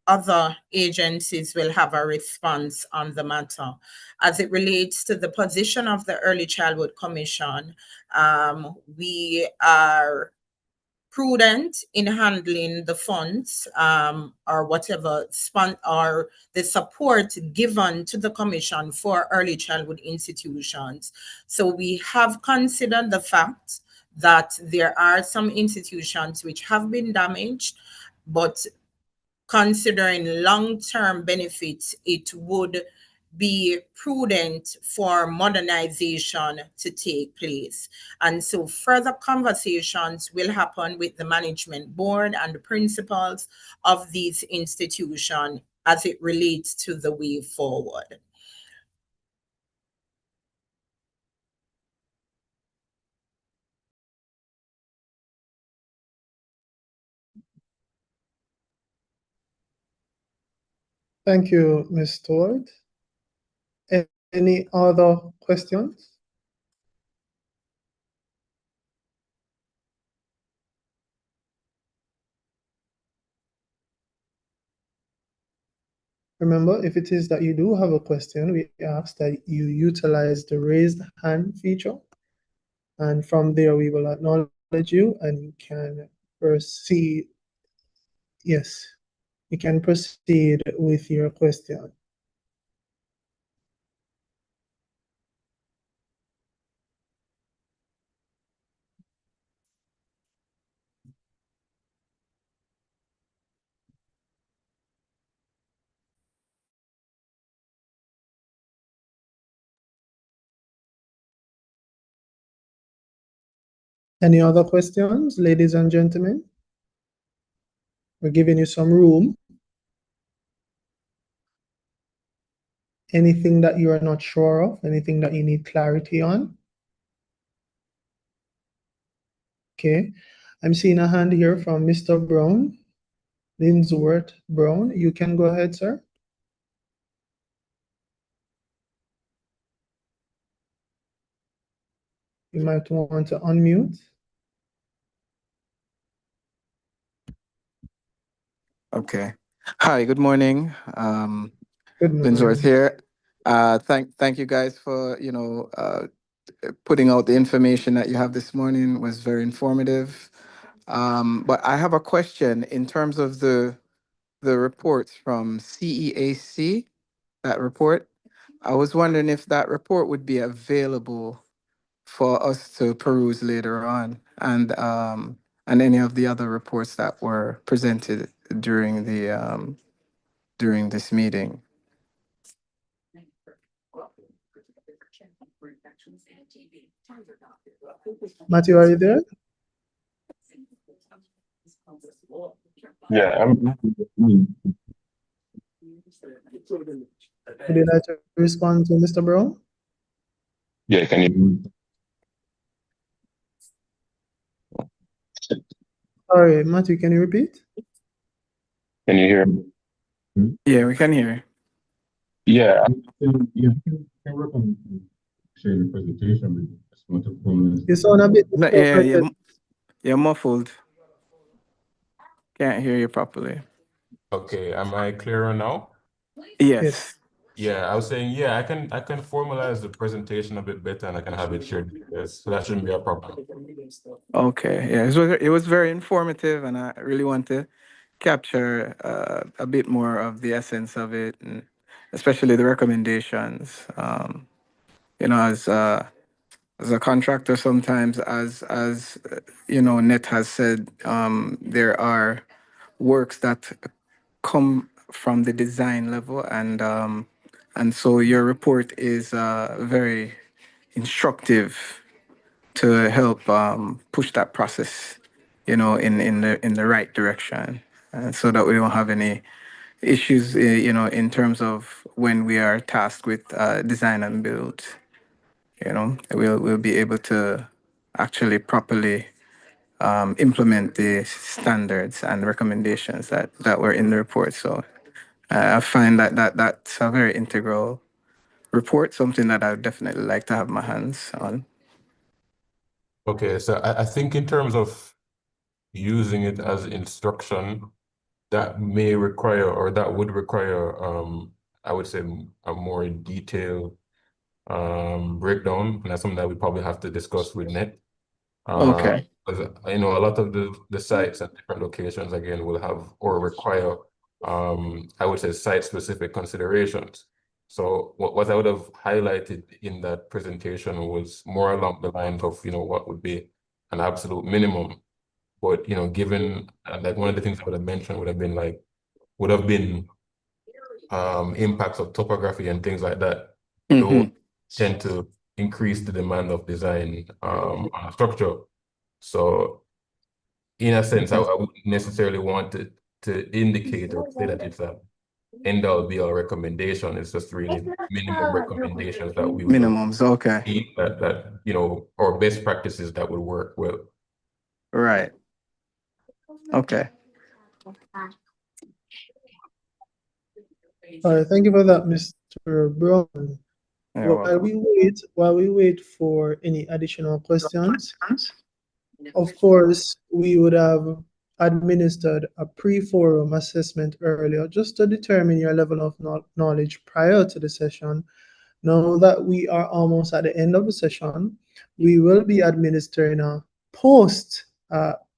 other agencies will have a response on the matter. As it relates to the position of the Early Childhood Commission, we are prudent in handling the funds or whatever or the support given to the Commission for early childhood institutions. So we have considered the fact that there are some institutions which have been damaged, but considering long-term benefits, it would be prudent for modernization to take place. And so further conversations will happen with the management board and the principals of these institutions as it relates to the way forward. Thank you, Ms. Stewart. Any other questions? Remember, if it is that you do have a question, we ask that you utilize the raised hand feature. And from there, we will acknowledge you and you can proceed. Yes, you can proceed with your question. Any other questions, ladies and gentlemen? We're giving you some room. Anything that you are not sure of, anything that you need clarity on? Okay, I'm seeing a hand here from Mr. Brown, Linsworth Brown. You can go ahead, sir. You might want to unmute. Okay. Hi, good morning. Good Linsworth morning. here. Thank you guys for, putting out the information that you have this morning. It was very informative. But I have a question in terms of the reports from CEAC, that report. I was wondering if that report would be available for us to peruse later on, and any of the other reports that were presented during the during this meeting. Matthew, are you there? Yeah, Would you like to respond to Mr. Brown? yeah, can you? Sorry, Matthew, can you repeat? Can you hear me? Yeah, we can hear. Yeah, Can work on sharing the presentation with just want to comment. You sound a bit No, yeah, distorted. you're muffled. Can't hear you properly. Okay, am I clearer now? Yes. Yeah, I was saying, yeah, I can formalize the presentation a bit better and I can have it shared. Yes, so that shouldn't be a problem. Okay. Yeah, it was very informative, and I really want to capture a bit more of the essence of it, and especially the recommendations. As a contractor, sometimes, as Net has said, there are works that come from the design level, and so your report is very instructive to help push that process, in the right direction, so that we don't have any issues, in terms of when we are tasked with design and build. We'll be able to actually properly implement the standards and recommendations that were in the report. So I find that's a very integral report, something that I would definitely like to have my hands on. Okay, so I think in terms of using it as instruction, that may require or that would require I would say a more detailed breakdown, and that's something that we probably have to discuss with Net. Okay. Because a lot of the sites at different locations again will have or require I would say site-specific considerations. So what I would have highlighted in that presentation was more along the lines of what would be an absolute minimum. But given like one of the things I would have mentioned would have been impacts of topography and things like that. Those tend to increase the demand of design on a structure. So in a sense, I wouldn't necessarily want to indicate or say that it's a end all be all recommendation. It's just really minimum recommendations that we would Minimums, okay. see that or best practices that would work well. Right. Okay. All right, thank you for that, Mr. Brown. You're welcome. While we wait for any additional questions, of course, we would have administered a pre-forum assessment earlier just to determine your level of knowledge prior to the session. Now that we are almost at the end of the session, we will be administering a post-forum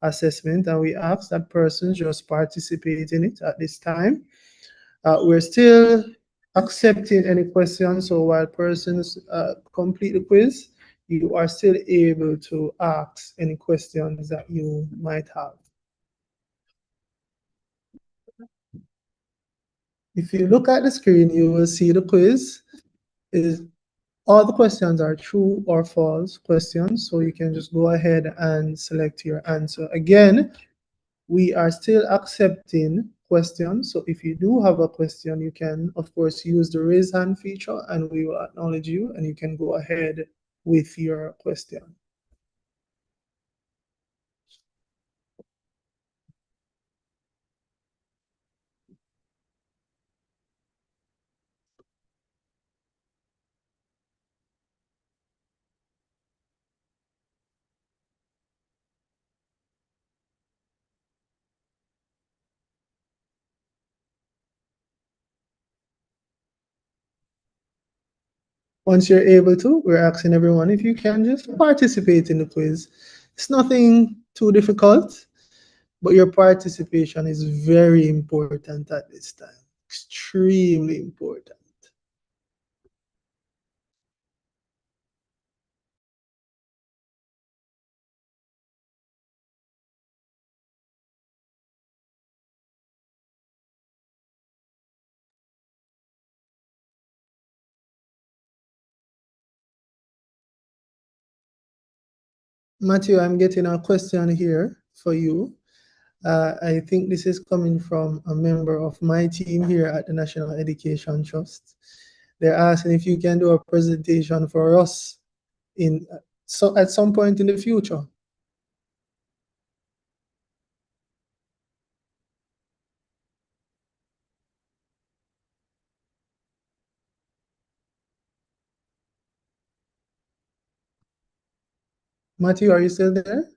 assessment, and we ask that persons just participate in it at this time. We're still accepting any questions, so while persons complete the quiz, you are still able to ask any questions that you might have. If you look at the screen, you will see the quiz. All the questions are true or false questions, so you can just go ahead and select your answer. Again, we are still accepting questions, so if you do have a question, you can, of course, use the raise hand feature and we will acknowledge you and you can go ahead with your question. Once you're able to, we're asking everyone if you can just participate in the quiz. It's nothing too difficult, but your participation is very important at this time. Extremely important. Matthew, I'm getting a question here for you. I think this is coming from a member of my team here at the National Education Trust. They're asking if you can do a presentation for us at some point in the future. Matthew, are you still there?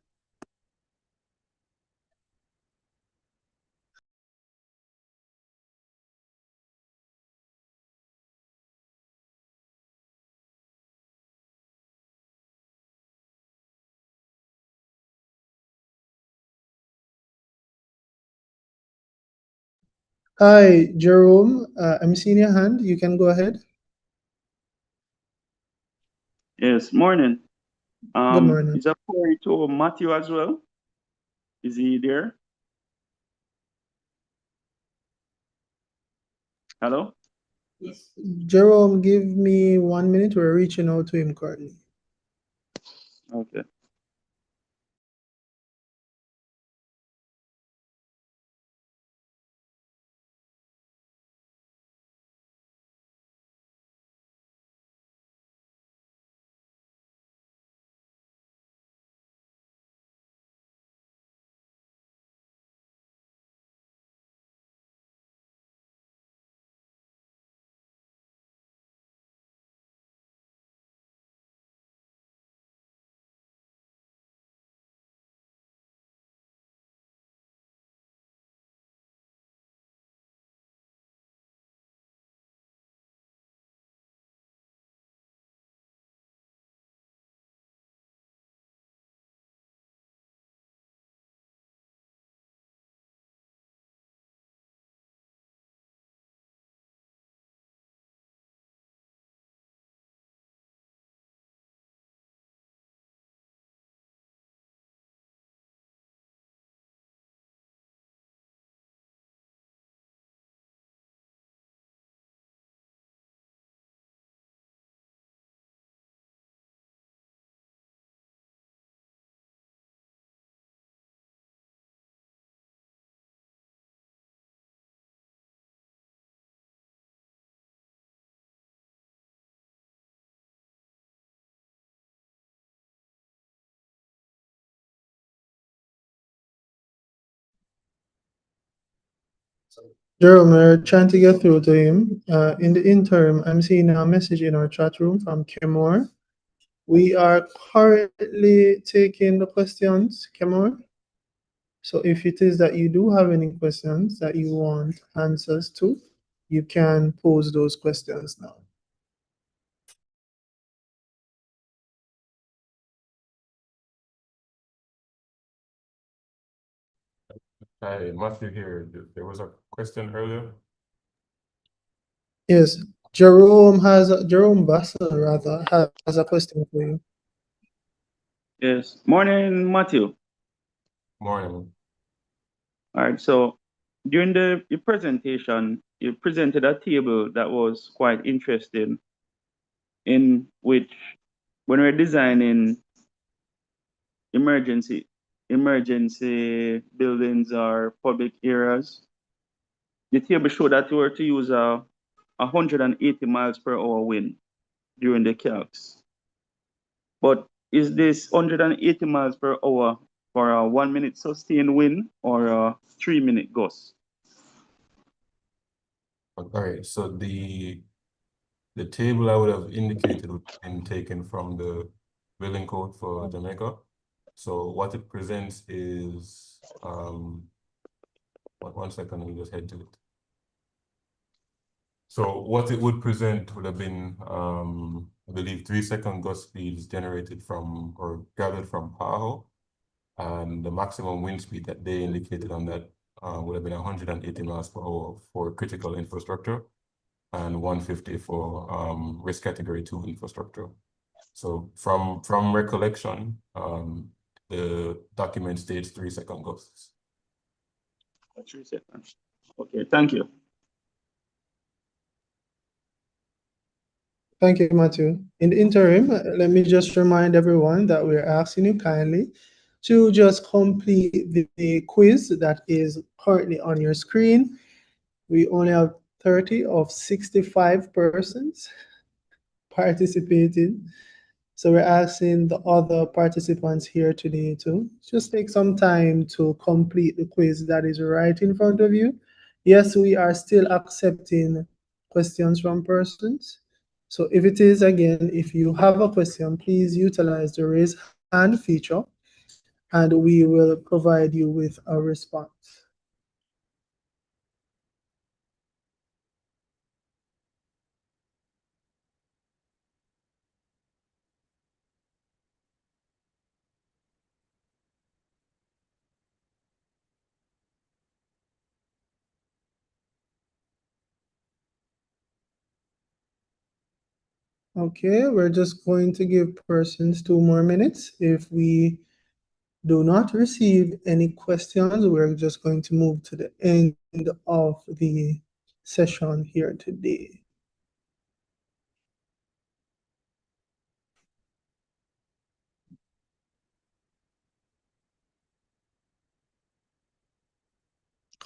Hi, Jerome. I'm seeing your hand. You can go ahead. Yes, morning. Good morning. Is a query to Matthew as well? Is he there? Hello? Jerome, give me 1 minute. We're reaching out to him currently. Okay. Jerome, we're trying to get through to him. In the interim, I'm seeing a message in our chat room from Kemore. We are currently taking the questions, Kemore. So if it is that you do have any questions that you want answers to, you can pose those questions now. Hi, Matthew here. There was a question earlier. Yes, Jerome Bassel rather has a question for you. Yes. Morning, Matthew. Morning. All right. So during your presentation, you presented a table that was quite interesting, in which when we're designing emergency buildings or public areas, the table showed that you were to use a 180 miles per hour wind during the calcs. But is this 180 miles per hour for a 1 minute sustained wind or a 3-minute gust? All right, so the table I would have indicated would have been taken from the building code for Jamaica. So what it presents is, one second, let me just head to it. So what it would present would have been, I believe 3-second gust speeds generated from or gathered from PAHO, and the maximum wind speed that they indicated on that would have been 180 miles per hour for critical infrastructure and 150 for risk category 2 infrastructure. So from recollection, the document states 3-second gusts. 3 seconds. Okay, thank you. Thank you, Matthew. In the interim, let me just remind everyone that we're asking you kindly to just complete the quiz that is currently on your screen. We only have 30 of 65 persons participating. So we're asking the other participants here today to just take some time to complete the quiz that is right in front of you. Yes, we are still accepting questions from persons. So if it is, again, if you have a question, please utilize the raise hand feature and we will provide you with a response. Okay, we're just going to give persons 2 more minutes. If we do not receive any questions, we're just going to move to the end of the session here today.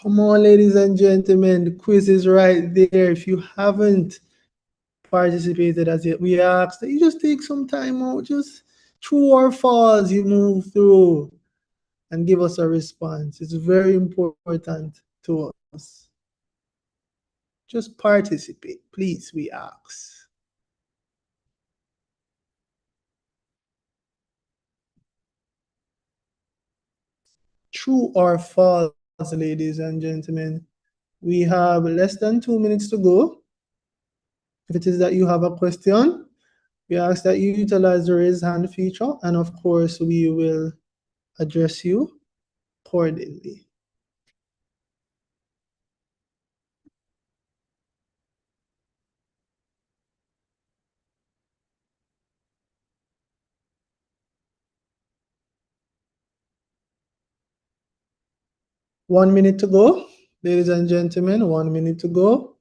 Come on, ladies and gentlemen, the quiz is right there. If you haven't participated as yet, we ask that you just take some time out, just true or false, you move through and give us a response. It's very important to us. Just participate, please, we ask. True or false, ladies and gentlemen. We have less than 2 minutes to go. If it is that you have a question, we ask that you utilize the raise hand feature, and of course, we will address you accordingly. One minute to go, ladies and gentlemen, 1 minute to go.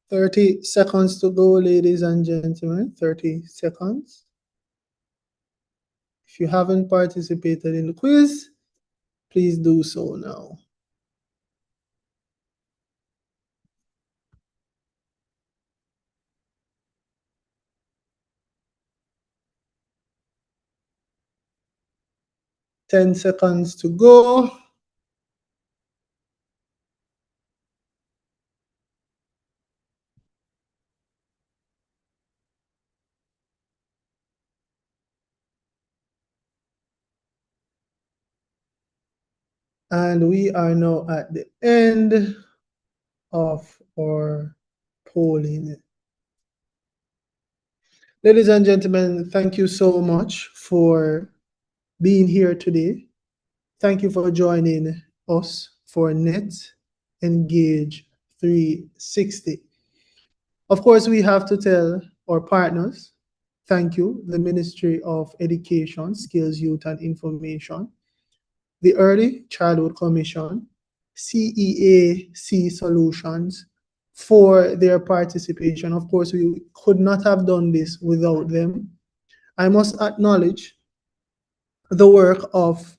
Thirty seconds to go, ladies and gentlemen, 30 seconds. If you haven't participated in the quiz, please do so now. Ten seconds to go. And we are now at the end of our polling. Ladies and gentlemen, thank you so much for being here today. Thank you for joining us for Net Engage 360. Of course, we have to tell our partners, thank you, the Ministry of Education, Skills, Youth and Information, the Early Childhood Commission, CEAC Solutions, for their participation. Of course, we could not have done this without them. I must acknowledge the work of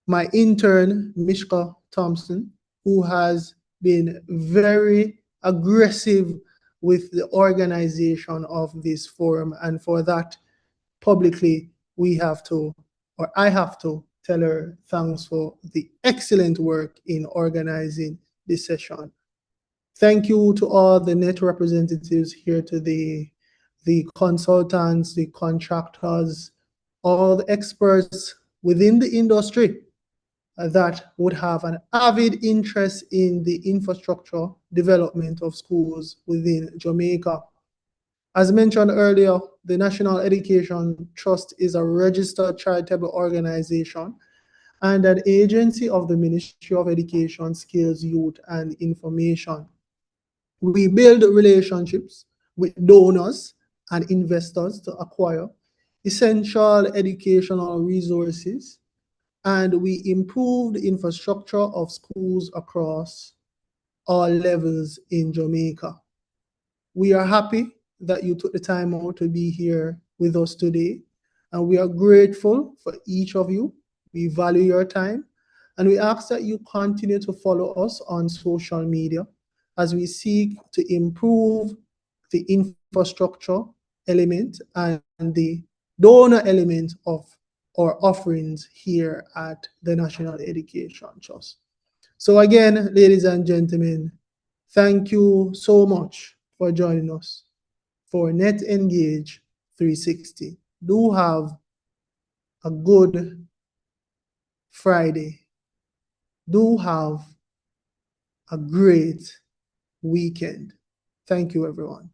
my intern, Mishka Thompson, who has been very aggressive with the organization of this forum. And for that, publicly, we have to, or I have to, tell her thanks for the excellent work in organizing this session. Thank you to all the NET representatives here today, the consultants, the contractors, all the experts within the industry that would have an avid interest in the infrastructure development of schools within Jamaica. As mentioned earlier, the National Education Trust is a registered charitable organization, and an agency of the Ministry of Education, Skills, Youth, and Information. We build relationships with donors and investors to acquire essential educational resources, and we improve the infrastructure of schools across all levels in Jamaica. We are happy that you took the time out to be here with us today, and we are grateful for each of you. We value your time, and we ask that you continue to follow us on social media as we seek to improve the infrastructure element and the donor element of our offerings here at the National Education Trust. So again, ladies and gentlemen, thank you so much for joining us for NetEngage 360. Do have a good Friday. Do have a great weekend. Thank you, everyone.